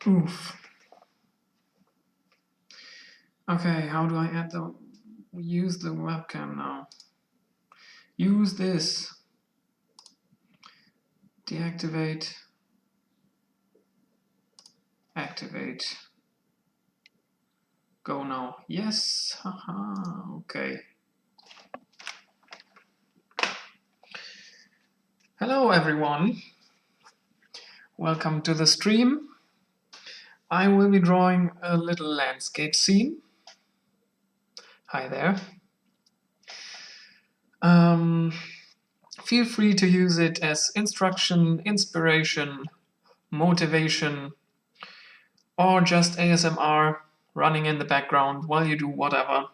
Oof. Okay, how do I use the webcam now? Use this. Deactivate. Activate. Go now. Yes. Haha. Okay. Hello everyone. Welcome to the stream. I will be drawing a little landscape scene. Hi there. Feel free to use it as instruction, inspiration, motivation, or just ASMR running in the background while you do whatever.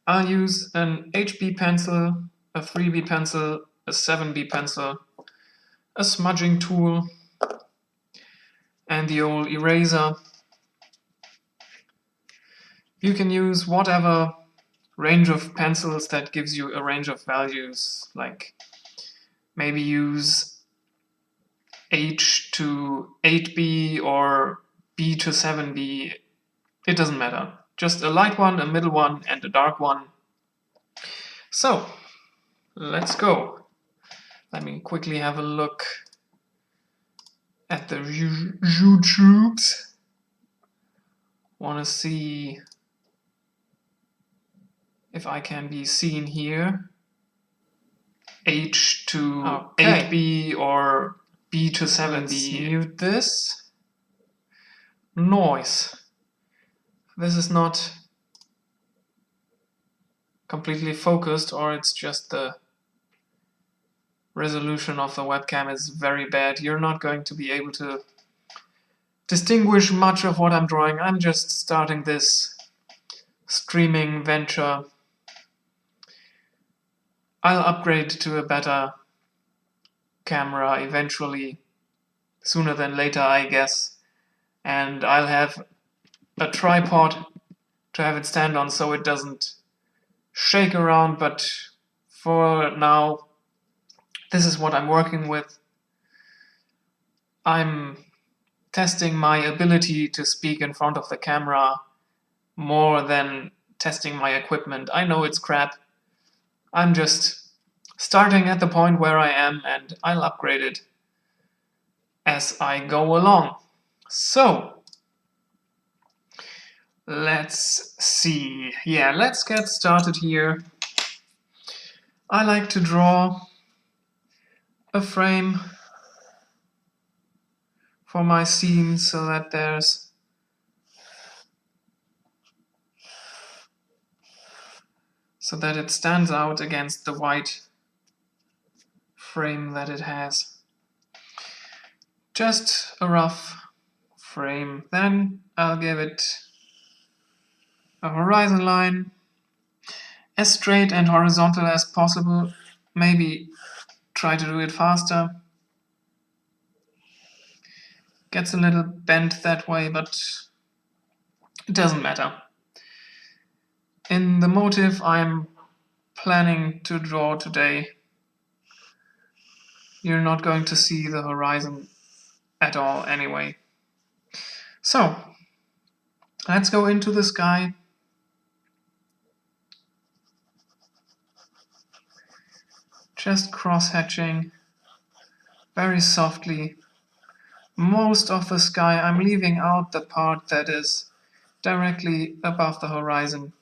I'll use an HB pencil, a 3B pencil, a 7B pencil, a smudging tool, and the old eraser. You can use whatever range of pencils that gives you a range of values, like maybe use H to 8B or B to 7B. It doesn't matter. Just a light one, a middle one, and a dark one. So, let's go. Let me quickly have a look at the YouTubes. Want to see if I can be seen here. H to 8B or B to 7B. Let's mute this. Noise. This is not completely focused, or it's just the resolution of the webcam is very bad. You're not going to be able to distinguish much of what I'm drawing. I'm just starting this streaming venture. I'll upgrade to a better camera eventually, sooner than later, I guess. And I'll have a tripod to have it stand on so it doesn't shake around, but for now, this is what I'm working with. I'm testing my ability to speak in front of the camera more than testing my equipment. I know it's crap. I'm just starting at the point where I am, and I'll upgrade it as I go along. So, let's see. Yeah, let's get started here. I like to draw a frame for my scene so that it stands out against the white frame that it has. Just a rough frame. Then I'll give it a horizon line, as straight and horizontal as possible. Maybe try to do it faster. Gets a little bent that way, but it doesn't matter. In the motif I'm planning to draw today, you're not going to see the horizon at all anyway. So, let's go into the sky. Just cross-hatching very softly. Most of the sky, I'm leaving out the part that is directly above the horizon,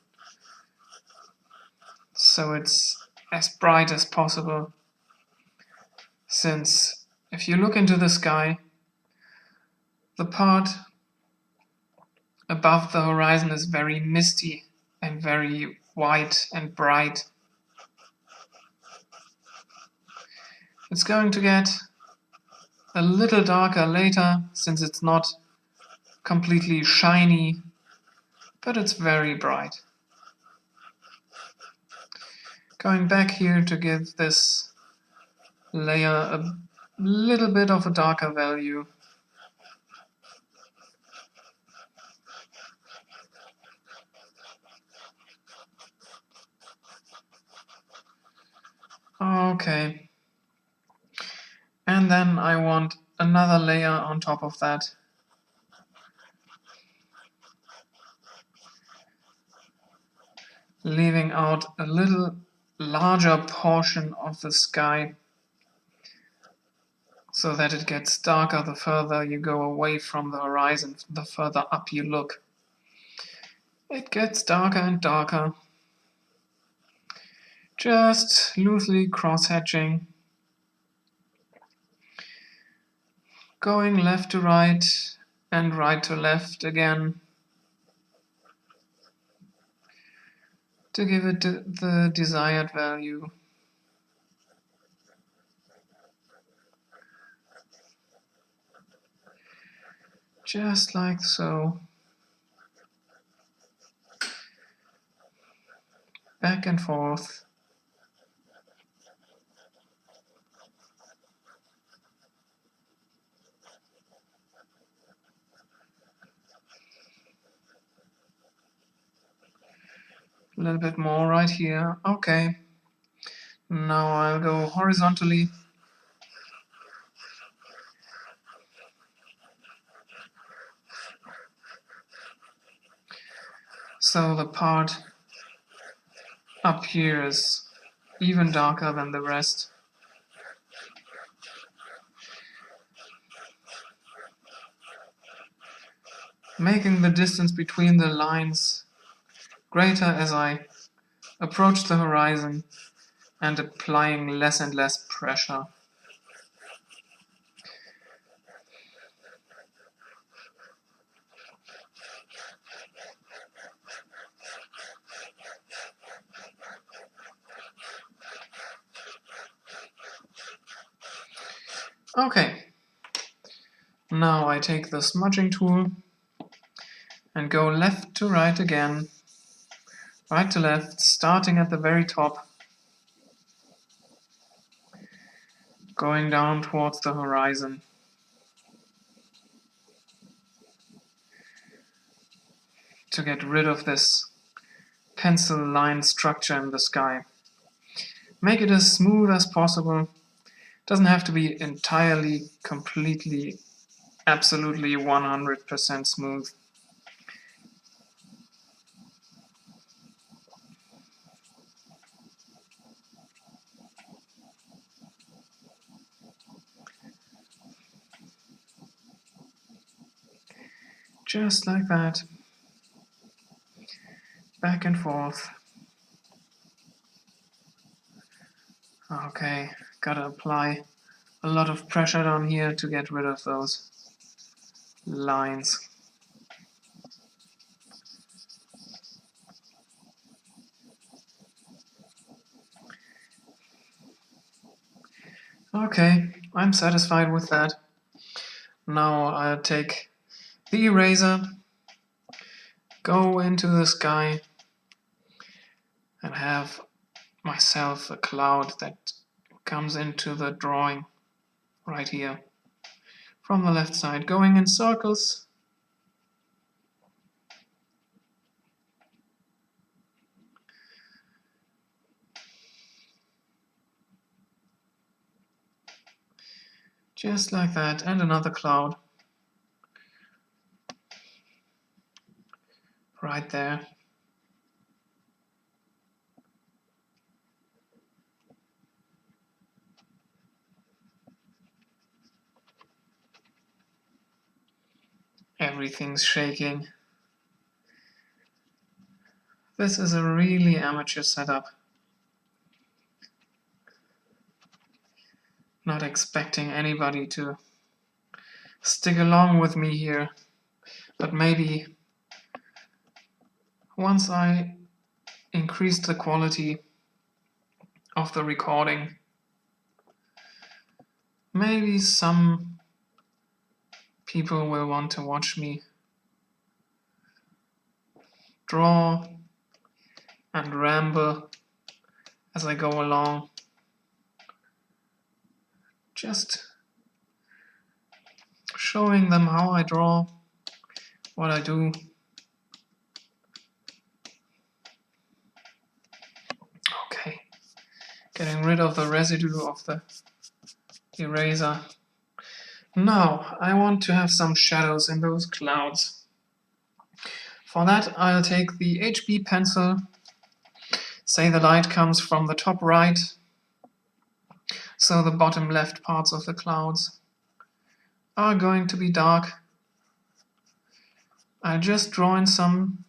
so it's as bright as possible. Since if you look into the sky, the part above the horizon is very misty and very white and bright. It's going to get a little darker later, since it's not completely shiny, but it's very bright. Going back here to give this layer a little bit of a darker value. Okay. And then I want another layer on top of that. leaving out a little larger portion of the sky so that it gets darker the further you go away from the horizon, the further up you look. It gets darker and darker. Just loosely cross-hatching, going left to right and right to left again to give it the desired value. Just like so. Back and forth. A little bit more right here. Okay. Now I'll go horizontally. So the part up here is even darker than the rest. Making the distance between the lines greater as I approach the horizon and applying less and less pressure. Okay, now I take the smudging tool and go left to right again, right to left, starting at the very top, going down towards the horizon. To get rid of this pencil line structure in the sky. Make it as smooth as possible. Doesn't have to be entirely, completely, absolutely 100% smooth. Just like that. Back and forth. Okay, gotta apply a lot of pressure down here to get rid of those lines. Okay, I'm satisfied with that. Now I'll take the eraser, go into the sky, and have myself a cloud that comes into the drawing right here from the left side, going in circles. Just like that, and another cloud right there. Everything's shaking. This is a really amateur setup. Not expecting anybody to stick along with me here, but maybe once I increase the quality of the recording, maybe some people will want to watch me draw and ramble as I go along. Just showing them how I draw, what I do. Okay, getting rid of the residue of the eraser. Now I want to have some shadows in those clouds. For that I'll take the HB pencil Say the light comes from the top right, so the bottom left parts of the clouds are going to be dark. I just draw in some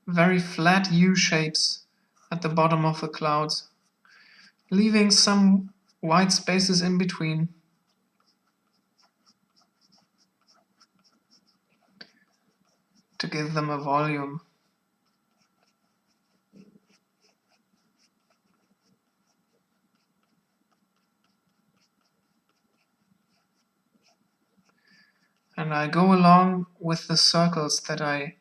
very flat U shapes at the bottom of the clouds, leaving some white spaces in between. To give them a volume. And I go along with the circles that I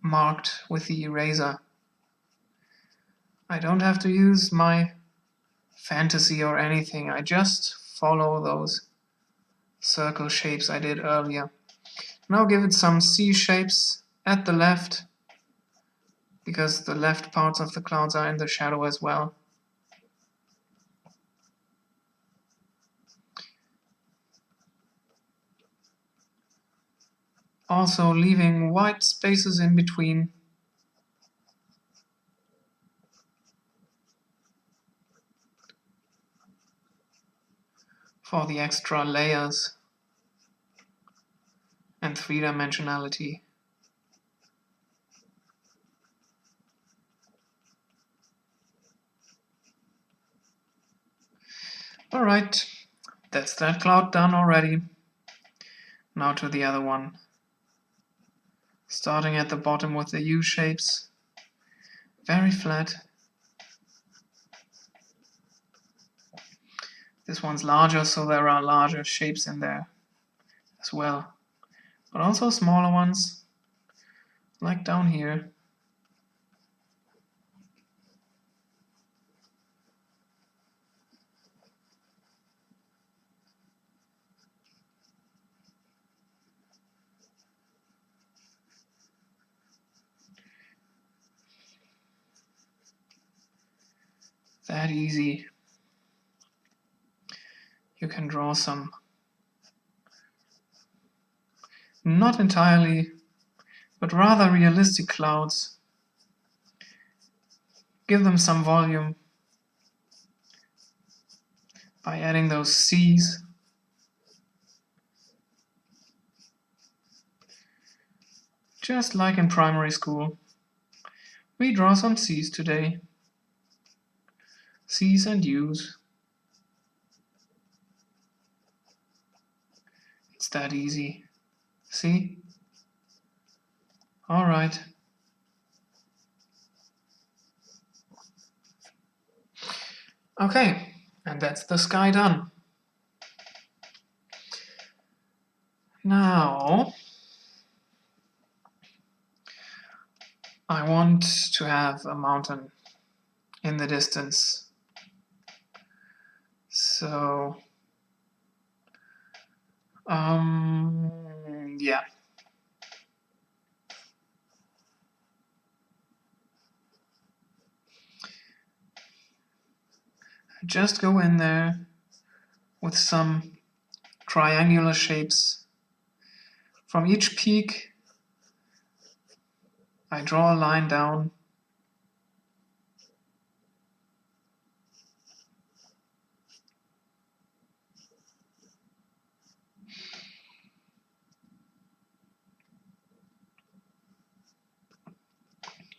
marked with the eraser. I don't have to use my fantasy or anything, I just follow those circle shapes I did earlier. Now give it some C shapes at the left, because the left parts of the clouds are in the shadow as well. Also leaving white spaces in between. For the extra layers and three-dimensionality. Alright, that's that cloud done already. Now to the other one. Starting at the bottom with the U shapes. Very flat. This one's larger, so there are larger shapes in there as well. But also smaller ones, like down here. That easy. You can draw some, not entirely, but rather realistic clouds. Give them some volume by adding those C's. Just like in primary school, we draw some C's today. C's and U's. It's that easy. See? Alright. Okay, and that's the sky done. Now, I want to have a mountain in the distance. So, yeah. Just go in there with some triangular shapes. From each peak, I draw a line down.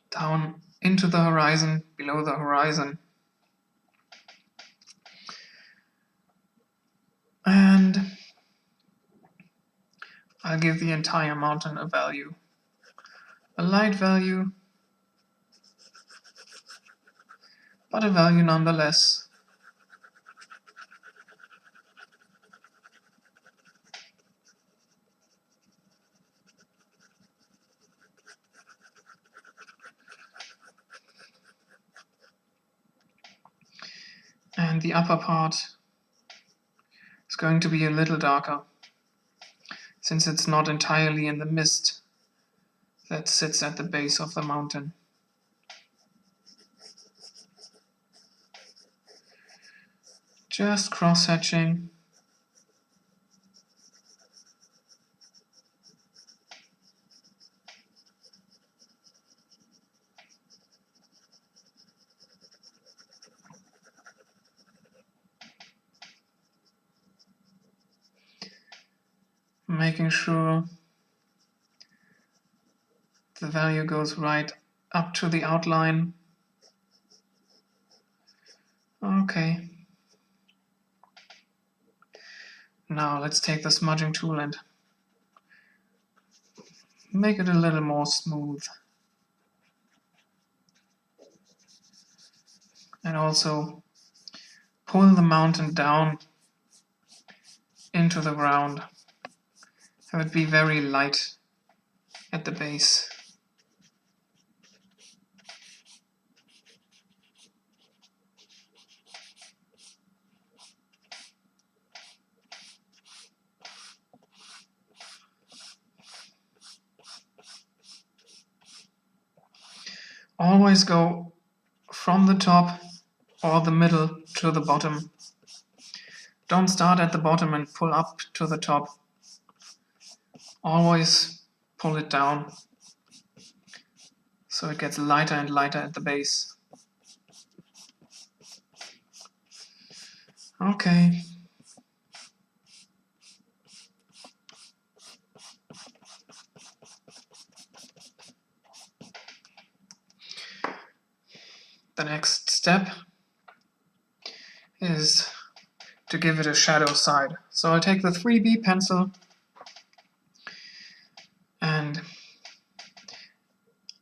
Down into the horizon, below the horizon. And I'll give the entire mountain a value. A light value, but a value nonetheless. And the upper part is going to be a little darker, since it's not entirely in the mist that sits at the base of the mountain. Just cross-hatching. making sure the value goes right up to the outline. Okay. Now let's take the smudging tool and make it a little more smooth. And also pull the mountain down into the ground. Have it be very light at the base. Always go from the top or the middle to the bottom. Don't start at the bottom and pull up to the top. Always pull it down so it gets lighter and lighter at the base. Okay. The next step is to give it a shadow side. So I take the 3B pencil and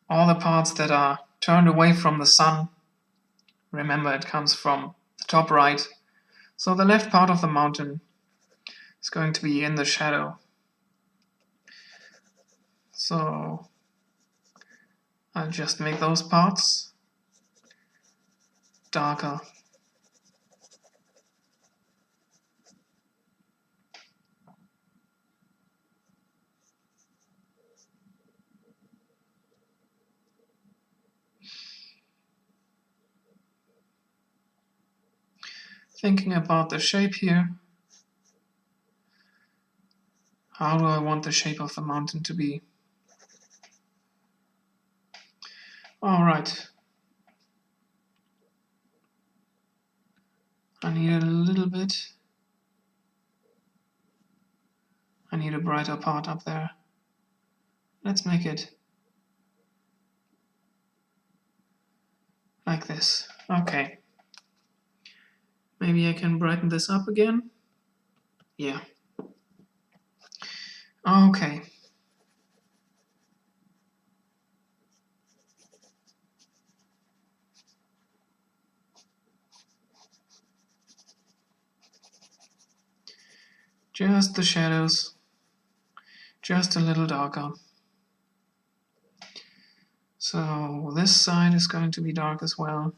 all the parts that are turned away from the sun, remember it comes from the top right, so the left part of the mountain is going to be in the shadow. So I'll just make those parts darker. Thinking about the shape here. How do I want the shape of the mountain to be? Alright. I need a little bit. I need a brighter part up there. Let's make it like this. Okay. Maybe I can brighten this up again. Yeah. Okay. Just the shadows. Just a little darker. So this side is going to be dark as well.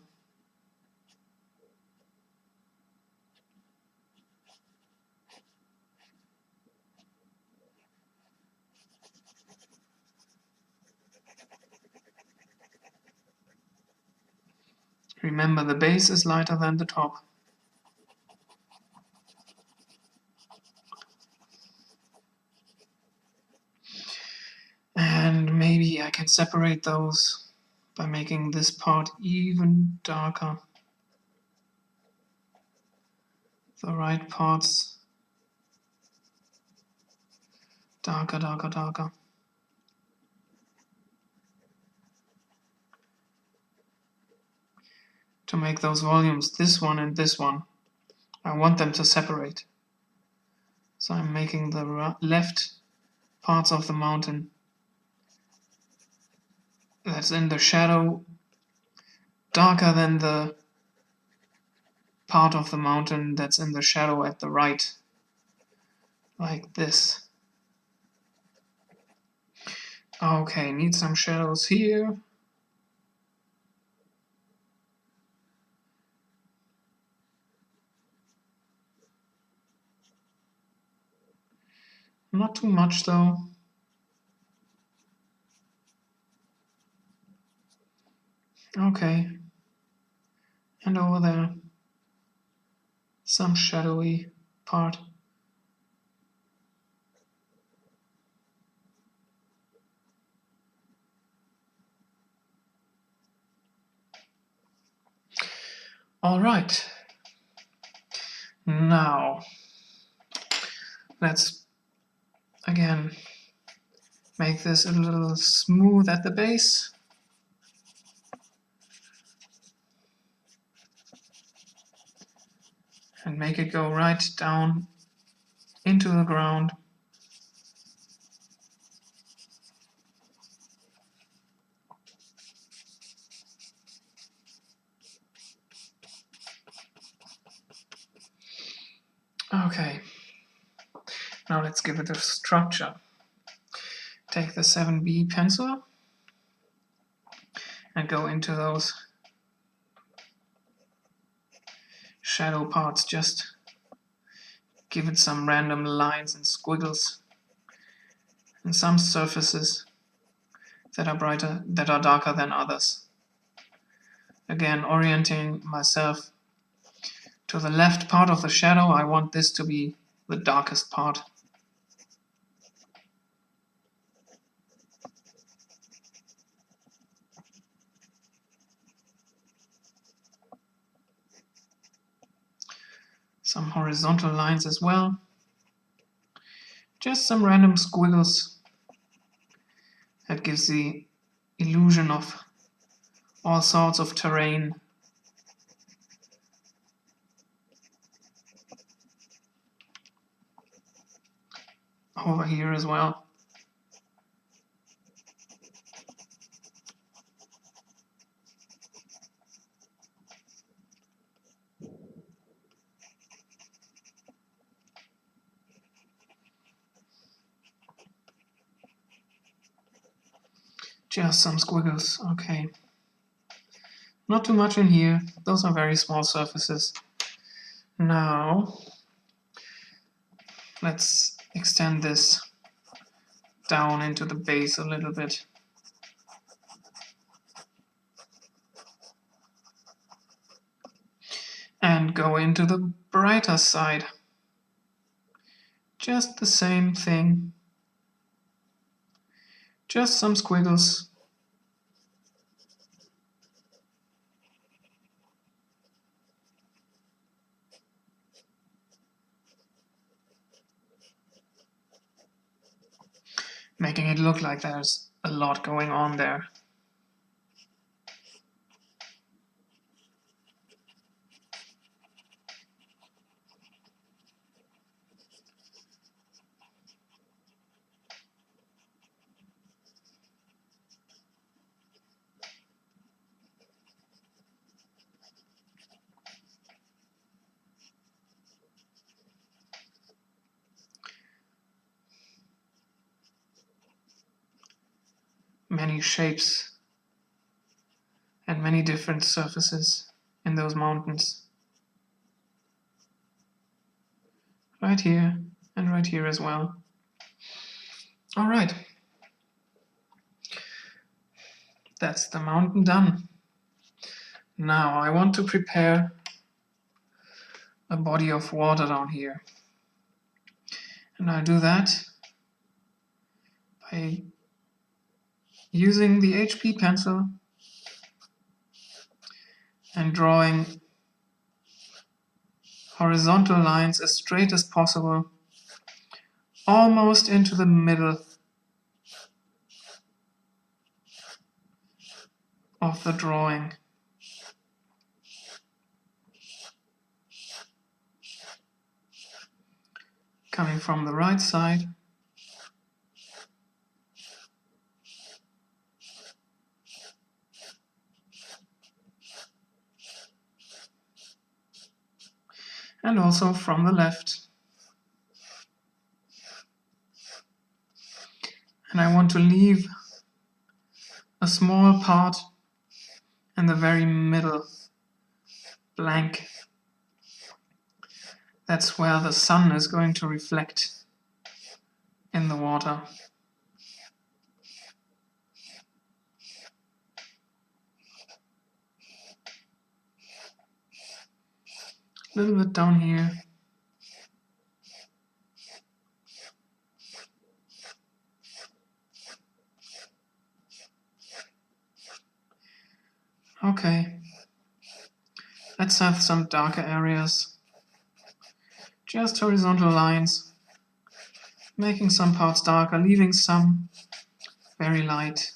Remember, the base is lighter than the top. And maybe I can separate those by making this part even darker. The right parts darker, darker, darker. To make those volumes, this one and this one, I want them to separate. So I'm making the left parts of the mountain that's in the shadow darker than the part of the mountain that's in the shadow at the right, like this. Okay, need some shadows here. Not too much though. Okay. And over there, some shadowy part. All right. Now, let's Again, make this a little smooth at the base. And make it go right down into the ground. Okay, now let's give it a structure. Take the 7B pencil and go into those shadow parts. Just give it some random lines and squiggles and some surfaces that are darker than others. Again, orienting myself to the left part of the shadow. I want this to be the darkest part. Some horizontal lines as well. Just some random squiggles that gives the illusion of all sorts of terrain. Over here as well. Just some squiggles, okay. Not too much in here, those are very small surfaces. Now, let's extend this down into the base a little bit. And go into the brighter side. Just the same thing. Just some squiggles. Making it look like there's a lot going on there. Many shapes and many different surfaces in those mountains. Right here and right here as well. All right. That's the mountain done. Now I want to prepare a body of water down here. And I'll do that by using the HB pencil and drawing horizontal lines as straight as possible, almost into the middle of the drawing. Coming from the right side. And also from the left. And I want to leave a small part in the very middle, blank. That's where the sun is going to reflect in the water. A little bit down here. Okay, let's have some darker areas. Just horizontal lines making some parts darker, leaving some very light.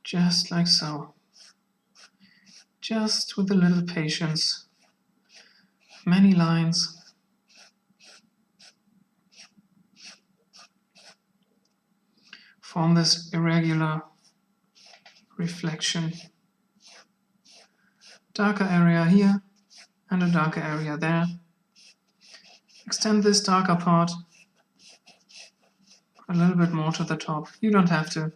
Just like so. Just with a little patience. Many lines. Form this irregular reflection. Darker area here and a darker area there. Extend this darker part a little bit more to the top. You don't have to.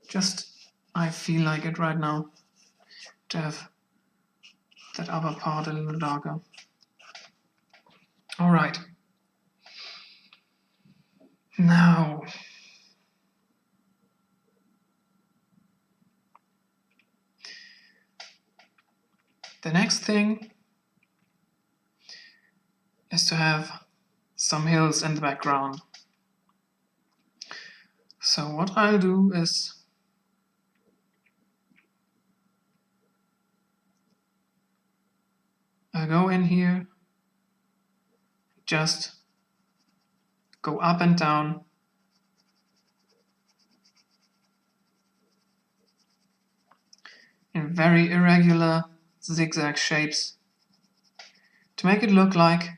Just, I feel like it right now to have that upper part a little darker. All right. Now, the next thing is to have some hills in the background. So what I'll do is I go in here, just go up and down, in very irregular zigzag shapes to make it look like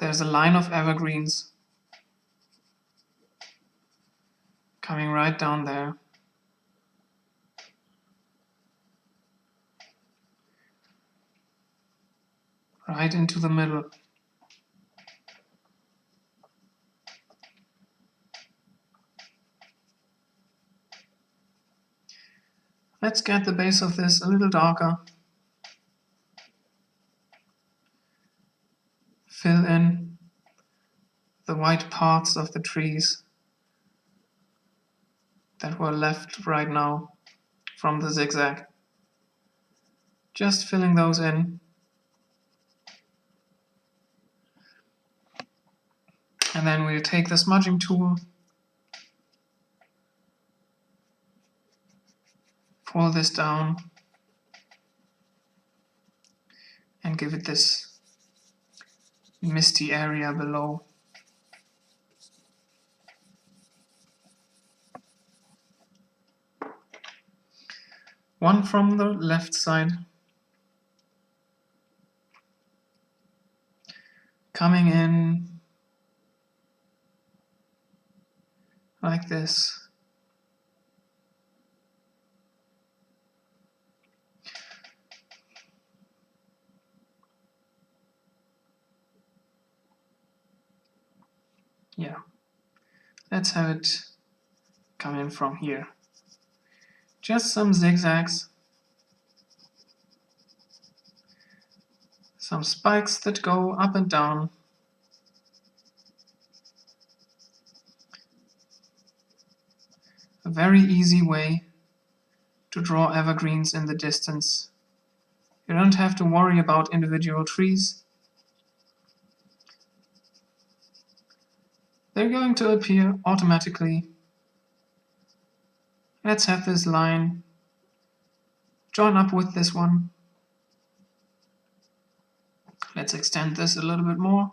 there's a line of evergreens coming right down there. Right into the middle. Let's get the base of this a little darker. Fill in the white parts of the trees that were left right now from the zigzag. Just filling those in. And then we'll take the smudging tool, pull this down, and give it this misty area below. One from the left side, coming in like this. Yeah, let's have it come in from here. Just some zigzags, some spikes that go up and down. A very easy way to draw evergreens in the distance. You don't have to worry about individual trees. They're going to appear automatically. Let's have this line join up with this one. Let's extend this a little bit more.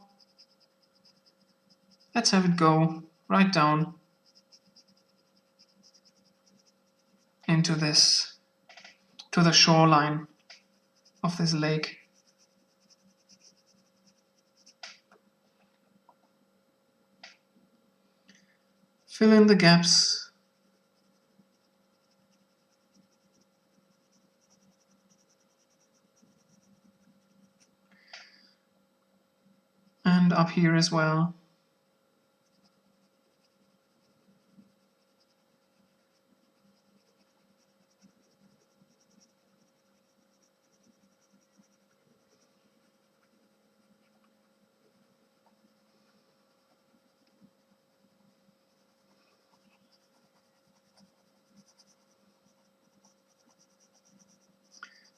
Let's have it go right down into this, to the shoreline of this lake. Fill in the gaps. And up here as well.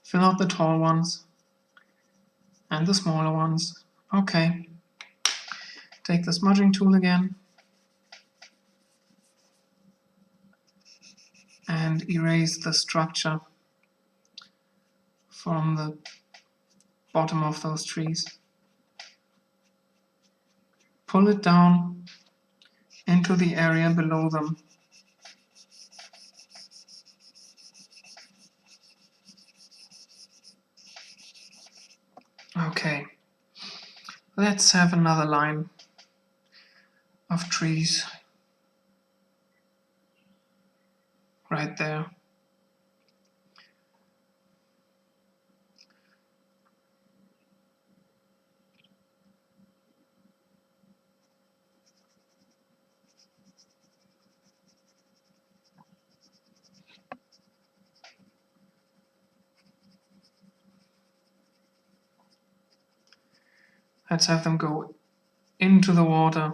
Fill out the tall ones and the smaller ones. Okay. Take the smudging tool again and erase the structure from the bottom of those trees. Pull it down into the area below them. Okay, let's have another line of trees right there. Let's have them go into the water.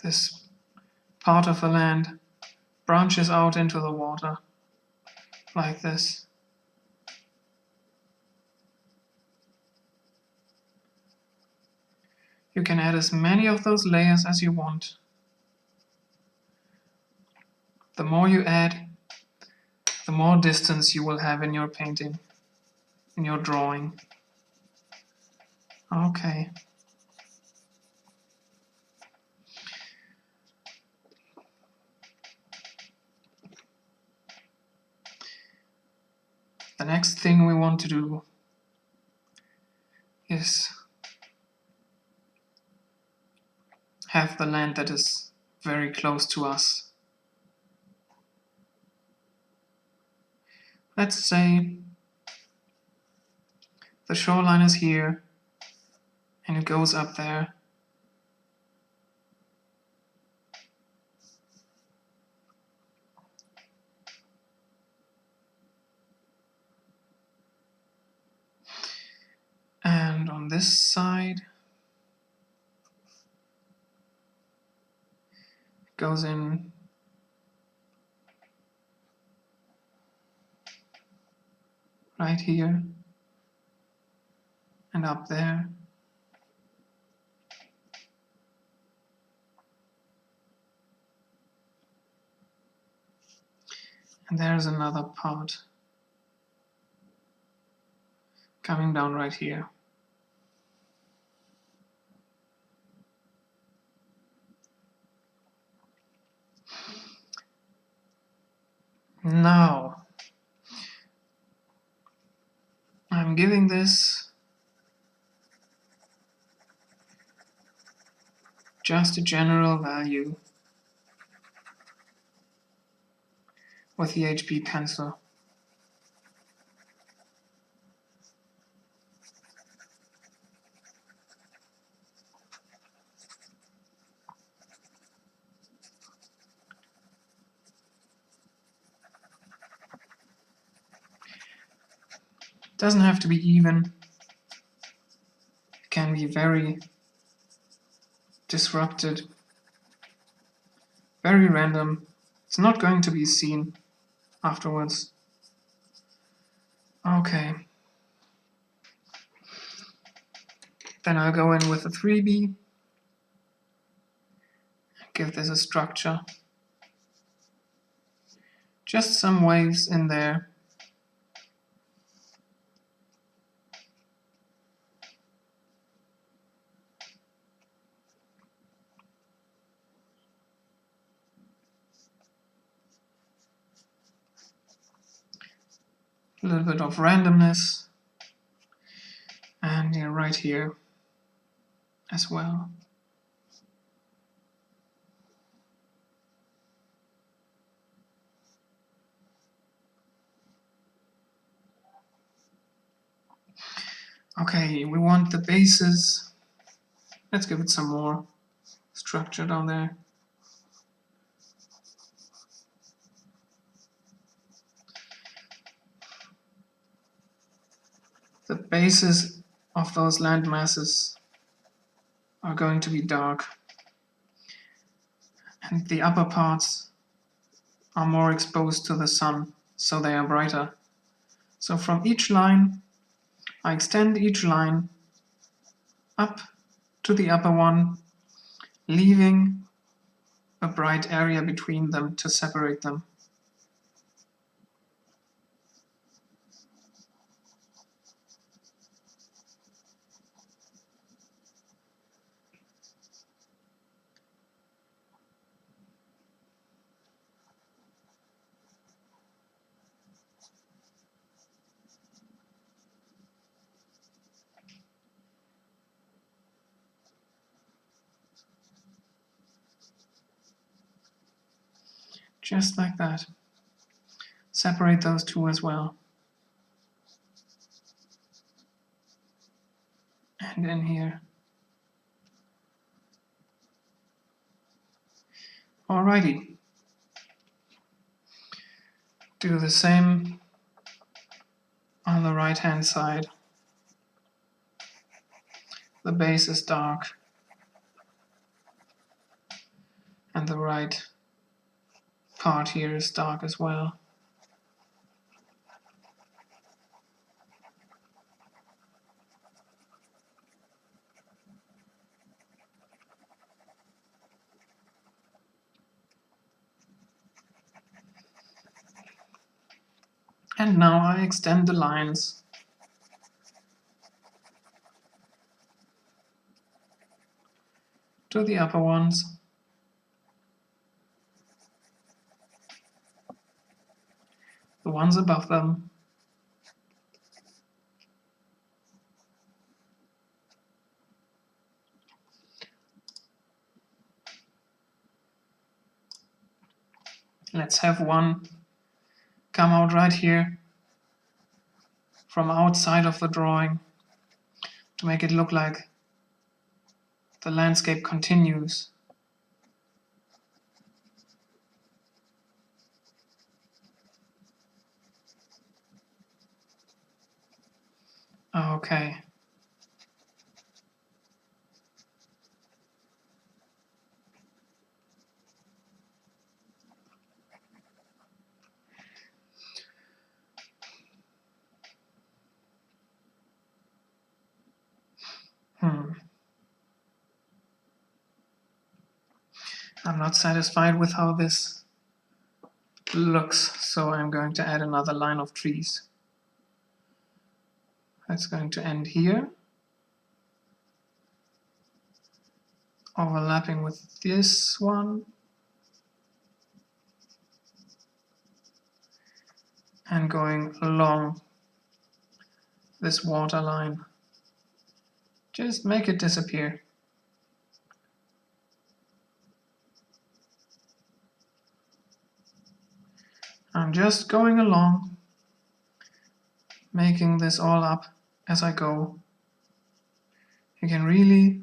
This part of the land branches out into the water, like this. You can add as many of those layers as you want. The more you add, the more distance you will have in your painting, in your drawing. Okay. The next thing we want to do is have the land that is very close to us. Let's say the shoreline is here and it goes up there. And on this side, it goes in right here and up there. And there's another part coming down right here. Now, I'm giving this just a general value with the HB pencil. Doesn't have to be even. It can be very disrupted, very random. It's not going to be seen afterwards. Okay. Then I'll go in with a 3B, give this a structure. Just some waves in there. A little bit of randomness. And right here as well. Okay, we want the bases. Let's give it some more structure down there. The bases of those land masses are going to be dark. and the upper parts are more exposed to the sun, so they are brighter. So from each line, I extend each line up to the upper one, leaving a bright area between them to separate them. Just like that. Separate those two as well. And in here. Alrighty. Do the same on the right hand side. The base is dark and the right part here is dark as well. And now I extend the lines to the upper ones. The ones above them. Let's have one come out right here from outside of the drawing to make it look like the landscape continues. Okay. I'm not satisfied with how this looks, so I'm going to add another line of trees. That's going to end here, overlapping with this one, and going along this water line. Just make it disappear. I'm just going along, making this all up as I go. You can really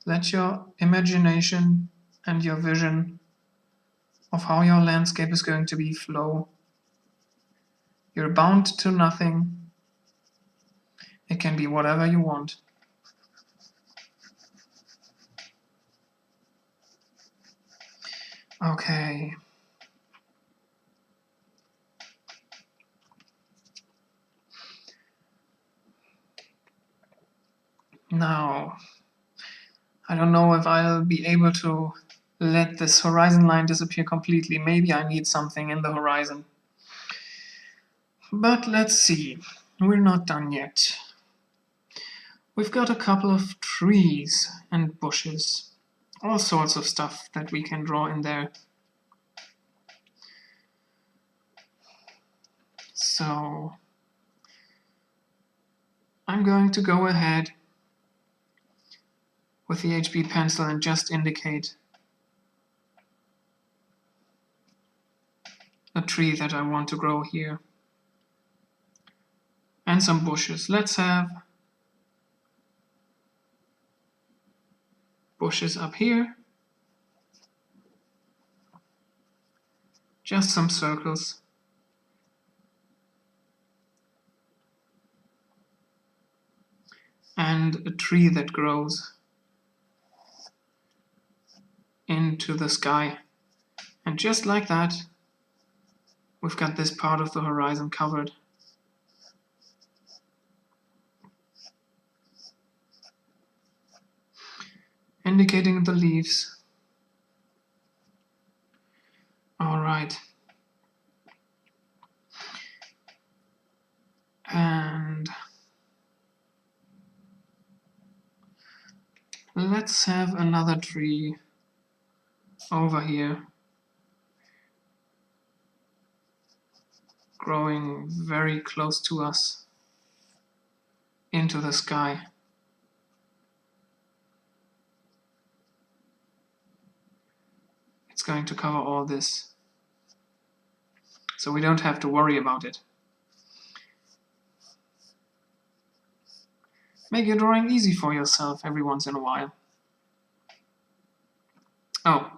let your imagination and your vision of how your landscape is going to be flow. You're bound to nothing. It can be whatever you want. Okay. Now, I don't know if I'll be able to let this horizon line disappear completely. Maybe I need something in the horizon. But let's see. We're not done yet. We've got a couple of trees and bushes. All sorts of stuff that we can draw in there. So I'm going to go ahead with the HB pencil and just indicate a tree that I want to grow here. And some bushes. Let's have bushes up here. Just some circles. And a tree that grows. into the sky. And just like that, we've got this part of the horizon covered. Indicating the leaves. All right. And let's have another tree over here, growing very close to us into the sky. It's going to cover all this, so we don't have to worry about it. Make your drawing easy for yourself every once in a while. Oh.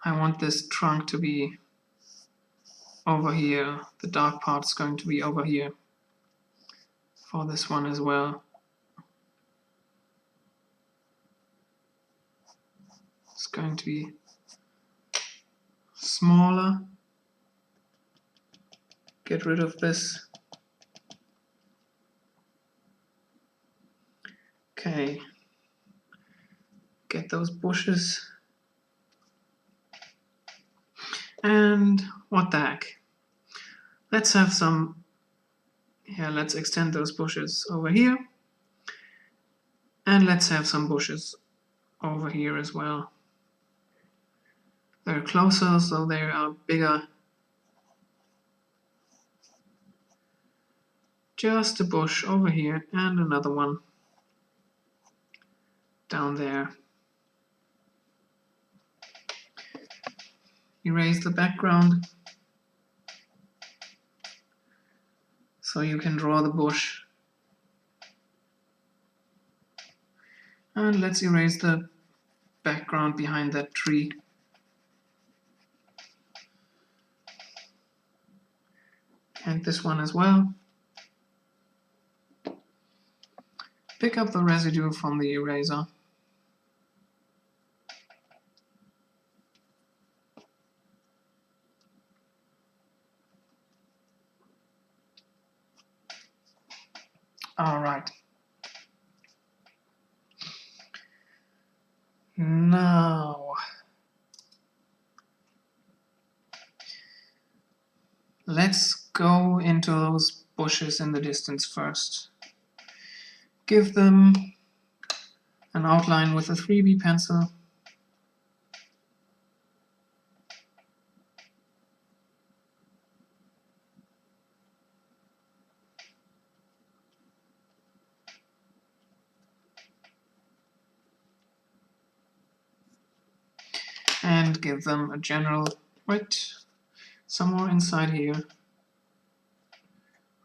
I want this trunk to be over here. The dark part's going to be over here for this one as well. It's going to be smaller. Get rid of this. Okay. Get those bushes. And what the heck? Let's have some, let's extend those bushes over here. And let's have some bushes over here as well. They're closer, so they are bigger. Just a bush over here and another one down there. Erase the background so you can draw the bush. And let's erase the background behind that tree. And this one as well. Pick up the residue from the eraser. All right. Now, let's go into those bushes in the distance first. Give them an outline with a 3B pencil. And give them a general width somewhere inside here,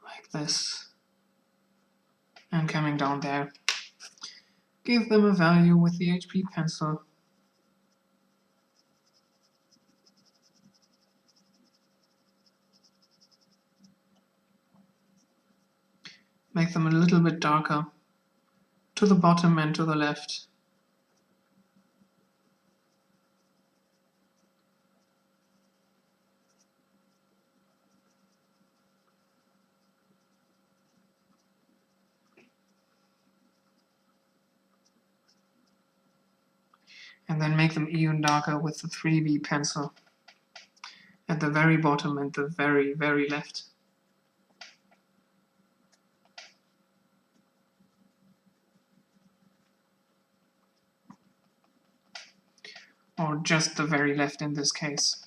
like this, and coming down there. Give them a value with the HP pencil. Make them a little bit darker to the bottom and to the left. And then make them even darker with the 3B pencil at the very bottom and the very, very left. Or just the very left in this case.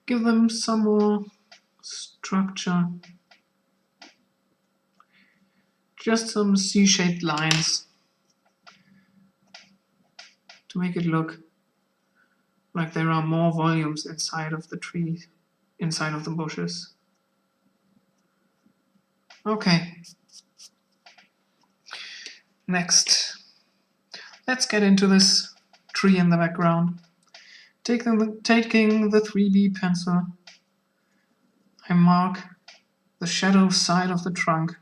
Give them some more structure. Just some C-shaped lines to make it look like there are more volumes inside of the tree, inside of the bushes. Okay. Next, let's get into this tree in the background. Taking the 3B pencil, I mark the shadow side of the trunk.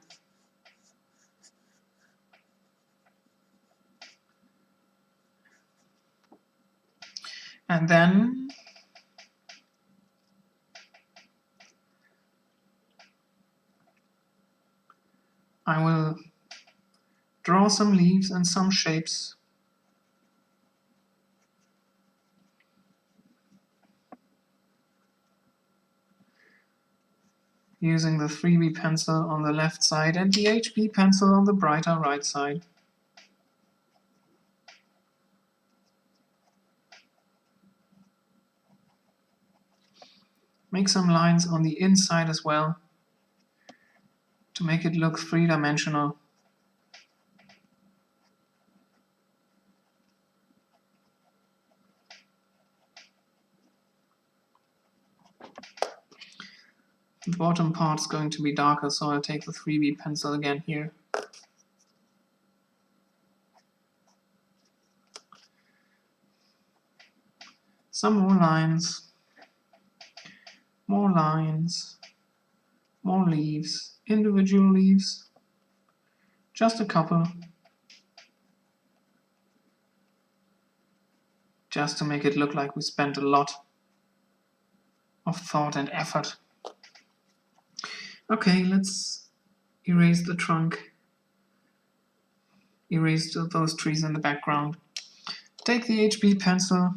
And then I will draw some leaves and some shapes. Using the 3B pencil on the left side and the HB pencil on the brighter right side. Make some lines on the inside as well to make it look three-dimensional. The bottom part is going to be darker, so I'll take the 3B pencil again here. Some more lines, more leaves, individual leaves, just a couple, just to make it look like we spent a lot of thought and effort. Okay, let's erase the trunk, erase those trees in the background. Take the HB pencil,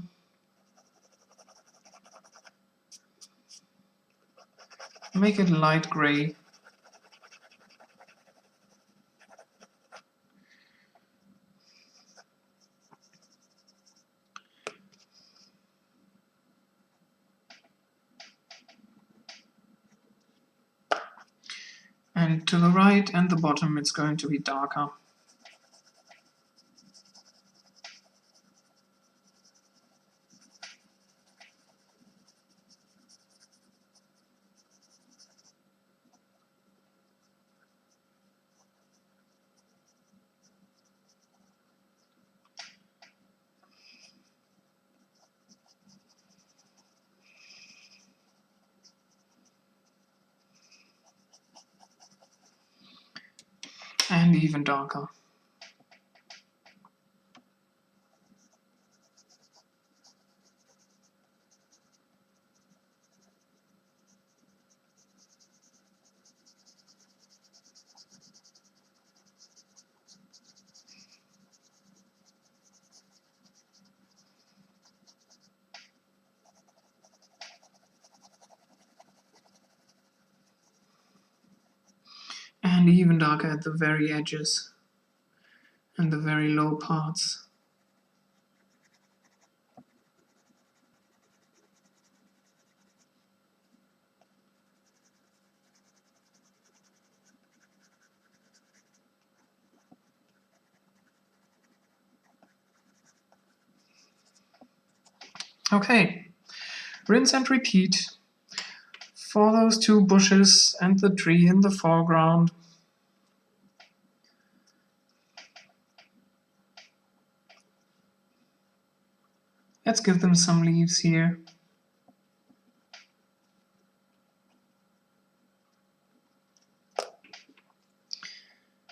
make it light gray. And to the right and the bottom it's going to be darker. And even darker. And even darker at the very edges and the very low parts. Okay, rinse and repeat for those two bushes and the tree in the foreground. Let's give them some leaves here.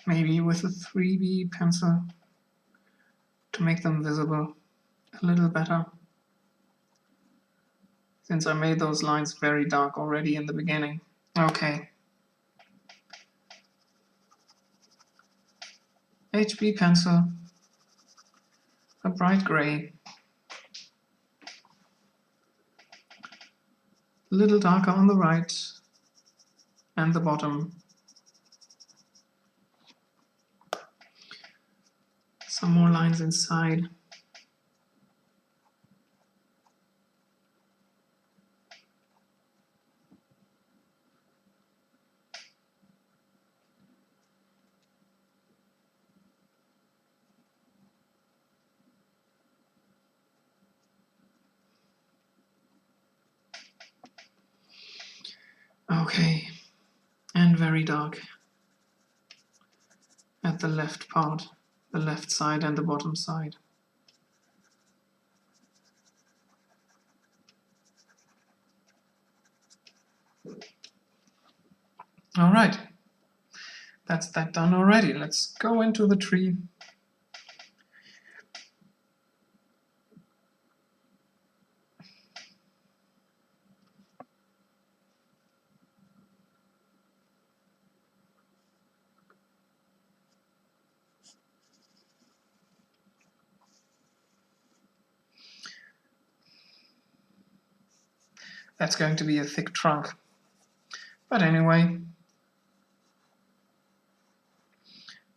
Maybe with a 3B pencil to make them visible a little better, since I made those lines very dark already in the beginning. Okay. HB pencil, a bright gray, a little darker on the right and the bottom. Some more lines inside. Okay, and very dark at the left part, the left side and the bottom side. All right, that's that done already. Let's go into the tree. that's going to be a thick trunk. But anyway,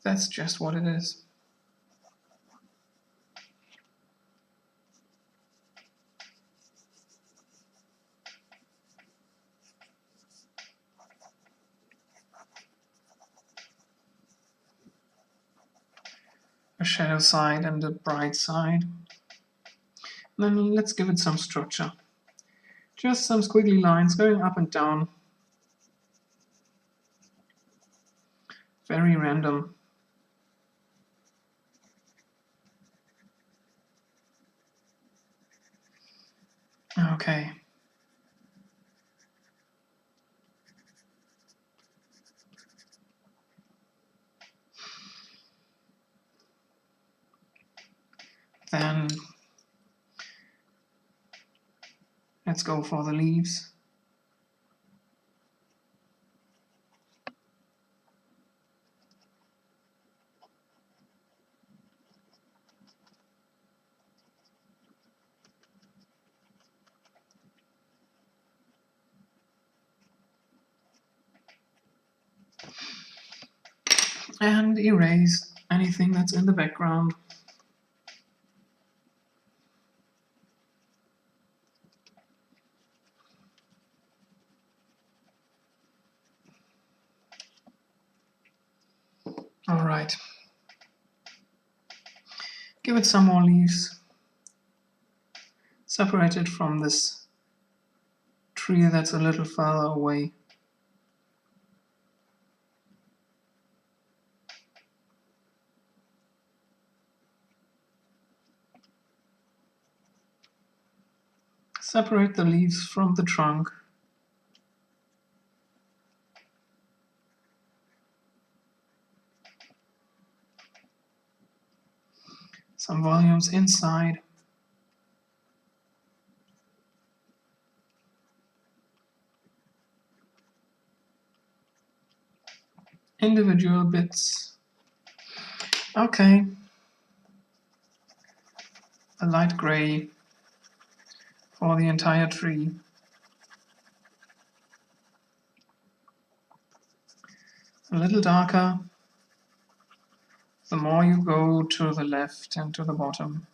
that's just what it is. A shadow side and a bright side. And then let's give it some structure. Just some squiggly lines going up and down. Very random. Okay. Then let's go for the leaves. And erase anything that's in the background. All right. Give it some more leaves. Separate it from this tree that's a little further away. Separate the leaves from the trunk. Some volumes inside. Individual bits. Okay. A light gray for the entire tree. A little darker the more you go to the left and to the bottom.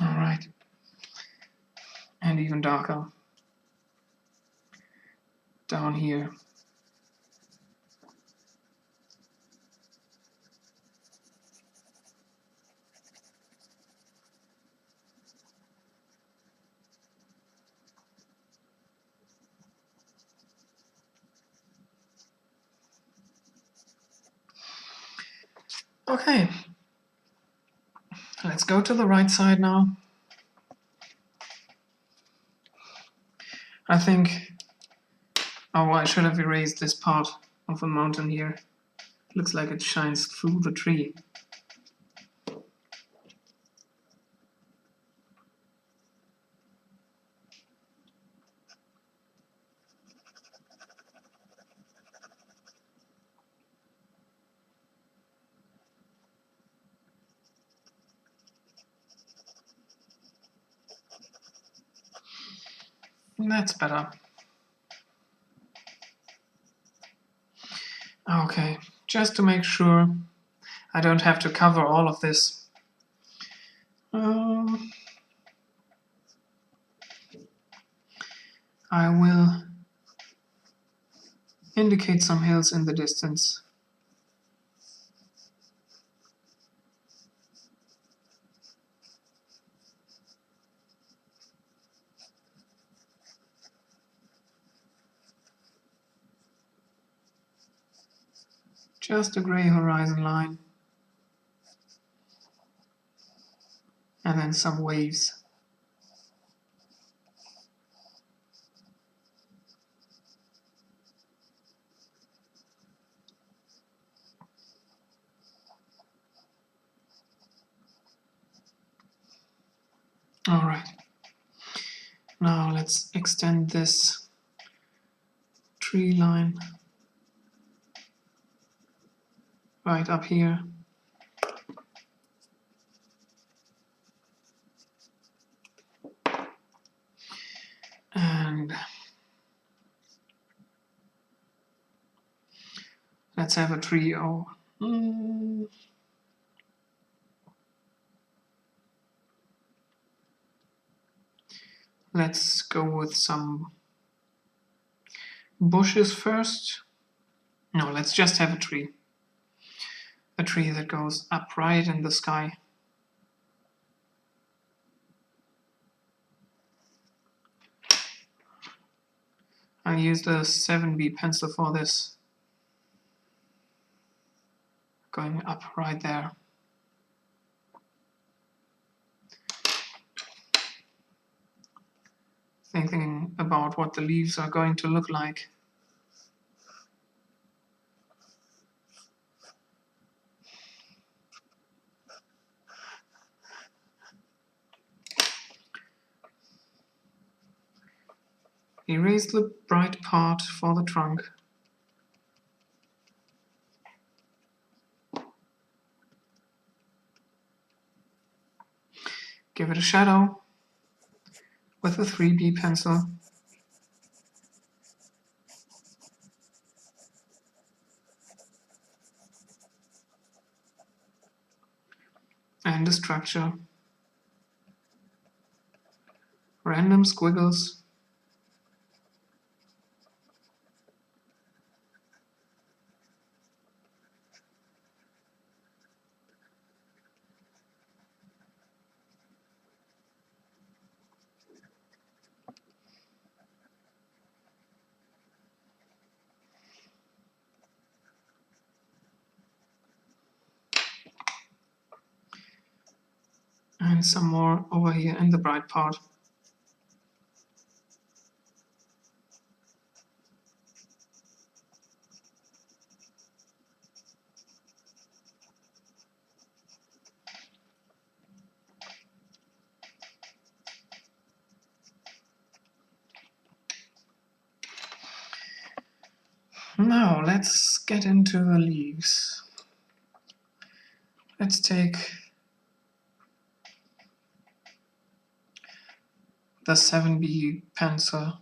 All right. And even darker down here. Okay, let's go to the right side now. I think, oh, I should have erased this part of the mountain here. Looks like it shines through the tree. That's better. Okay, just to make sure I don't have to cover all of this. I will indicate some hills in the distance. Just a gray horizon line. And then some waves. All right. Now let's extend this tree line right up here. And let's have a tree. Let's go with some bushes first. No, let's just have a tree. A tree that goes upright in the sky. I used a 7B pencil for this. Going up right there. Thinking about what the leaves are going to look like. Erase the bright part for the trunk. Give it a shadow with a 3B pencil. And a structure. Random squiggles. And some more over here in the bright part. Now let's get into the leaves. Let's take the 7B pencil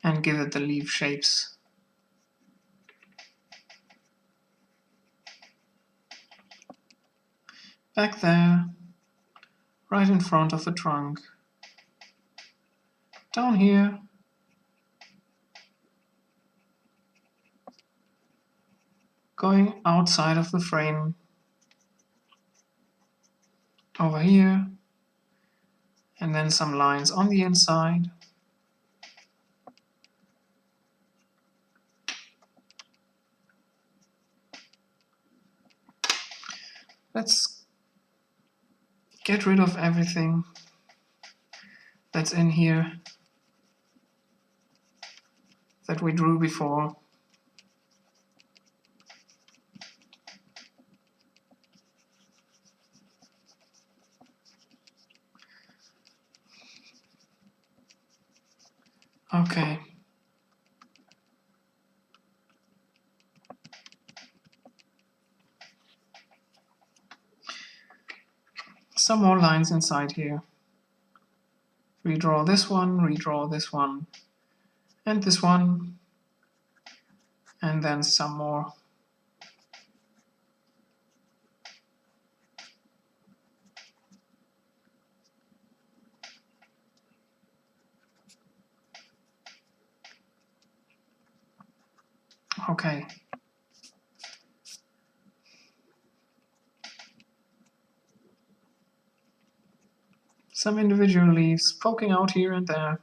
and give it the leaf shapes. Back there, right in front of the trunk. Down here. Going outside of the frame. Over here. And then some lines on the inside. Let's get rid of everything that's in here that we drew before. Okay. Some more lines inside here. Redraw this one, and this one, and then some more. Okay. Some individual leaves poking out here and there.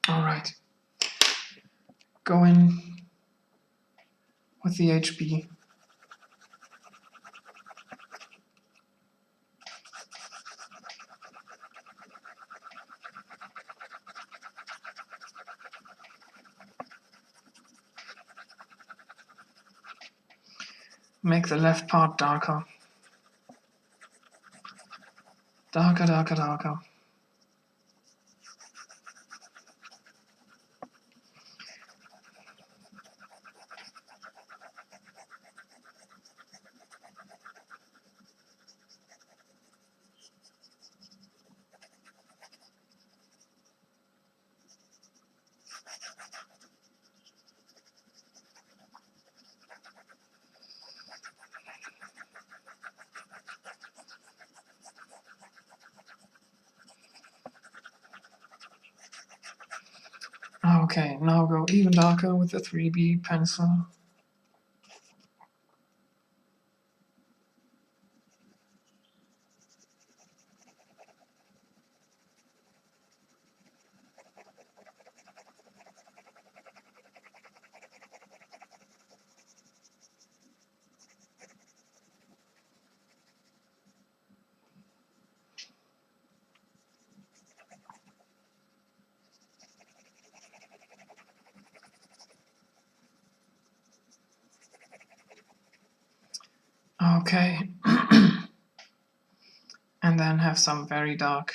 All right. Go in with the HB. make the left part darker. Darker, darker, darker. Okay, now go even darker with the 3B pencil. Okay. And then have some very dark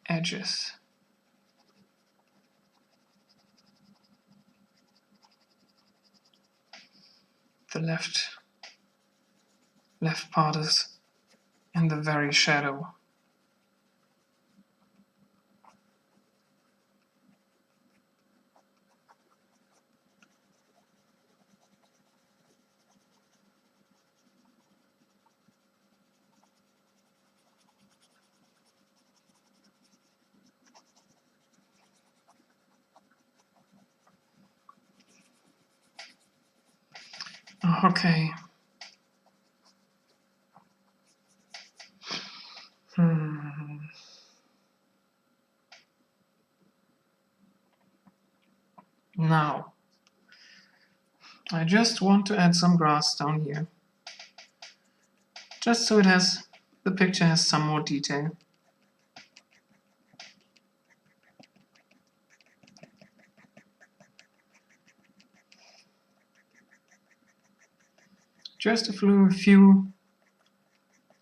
edges. The left part is in the very shadow. Okay. Now, I just want to add some grass down here. Just so the picture has some more detail. Just a few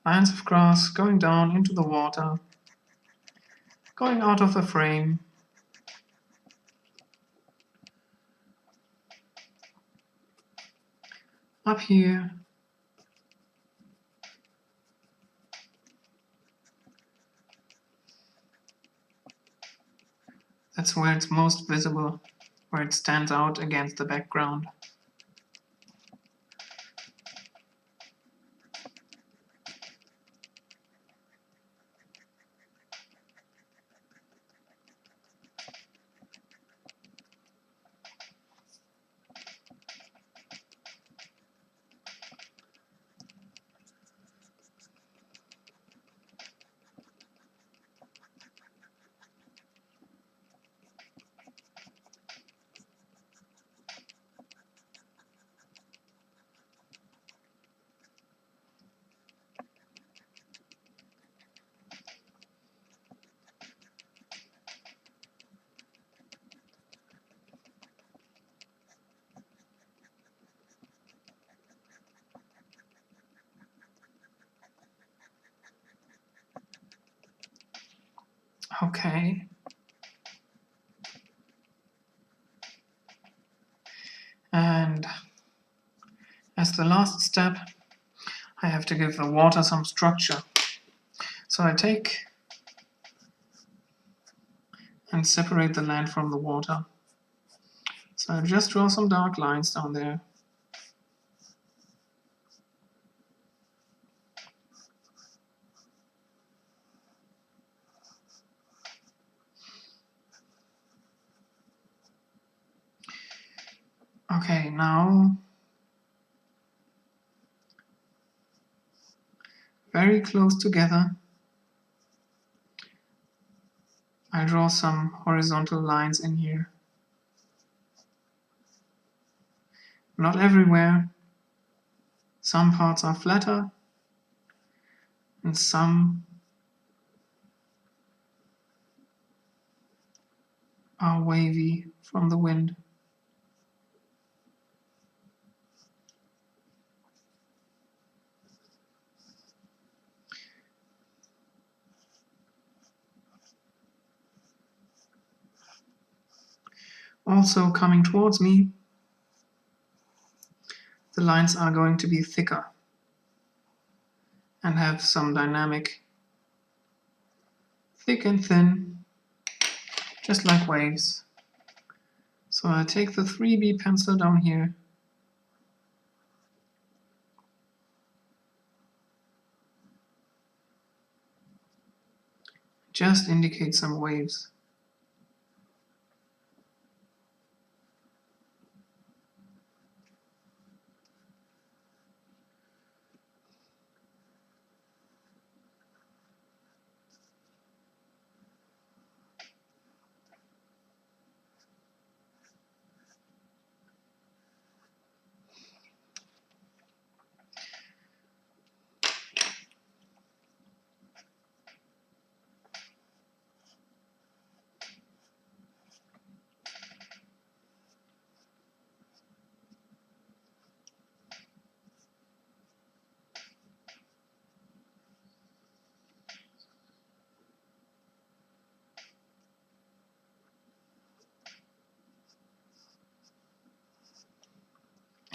lines of grass going down into the water, going out of the frame. Up here. That's where it's most visible, where it stands out against the background. Okay. And as the last step, I have to give the water some structure. So I take and separate the land from the water. So I just draw some dark lines down there. Okay, now very close together, I draw some horizontal lines in here. Not everywhere. Some parts are flatter and some are wavy from the wind. Also coming towards me, the lines are going to be thicker and have some dynamic, thick and thin, just like waves. So I take the 3B pencil down here, just indicate some waves.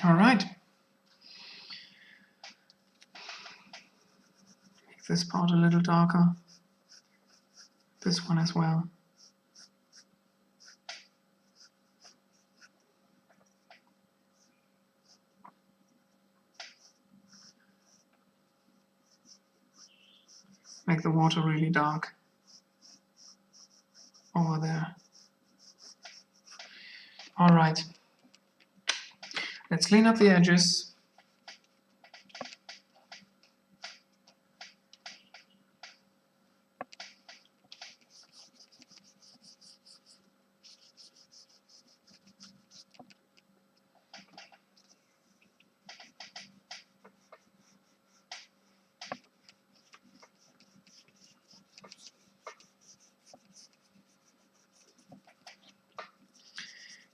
All right. Make this part a little darker. This one as well. Make the water really dark over there. All right. Let's clean up the edges.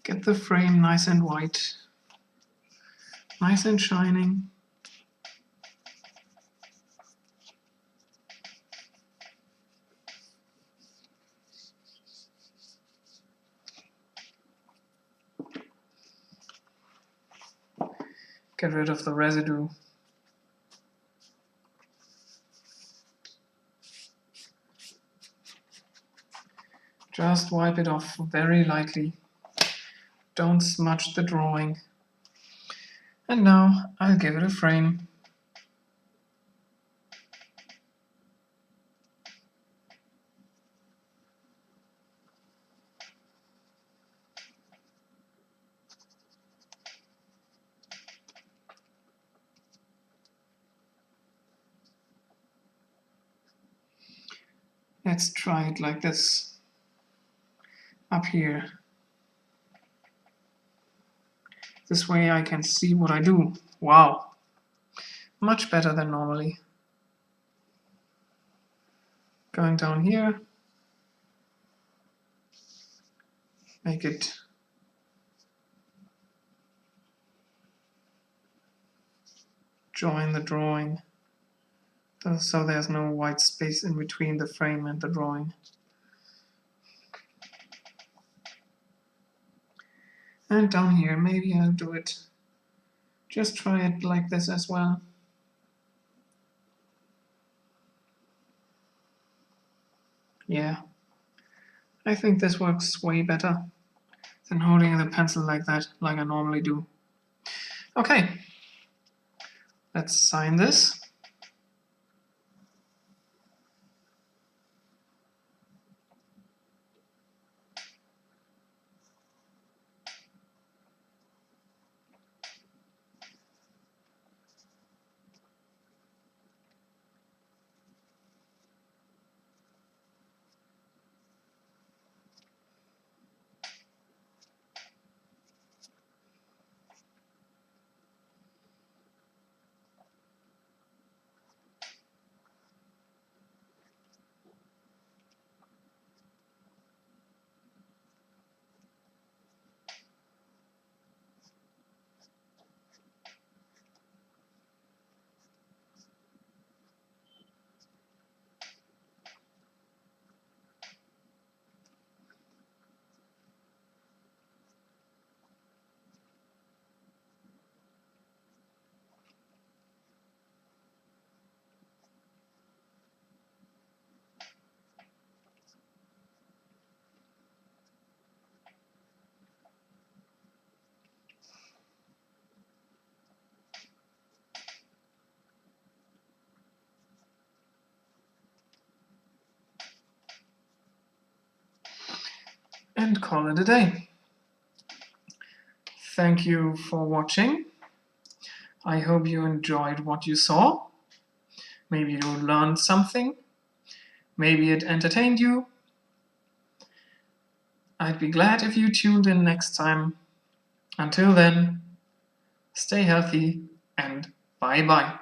Get the frame nice and white, nice and shining. Get rid of the residue. Just wipe it off very lightly. Don't smudge the drawing. And now I'll give it a frame. Let's try it like this. Up here. This way I can see what I do. Wow. Much better than normally. Going down here. Make it join the drawing. So there's no white space in between the frame and the drawing. And down here, maybe I'll do it. Just try it like this as well. Yeah, I think this works way better than holding the pencil like that, like I normally do. Okay, let's sign this. and call it a day. Thank you for watching. I hope you enjoyed what you saw. Maybe you learned something. Maybe it entertained you. I'd be glad if you tuned in next time. Until then, stay healthy and bye-bye.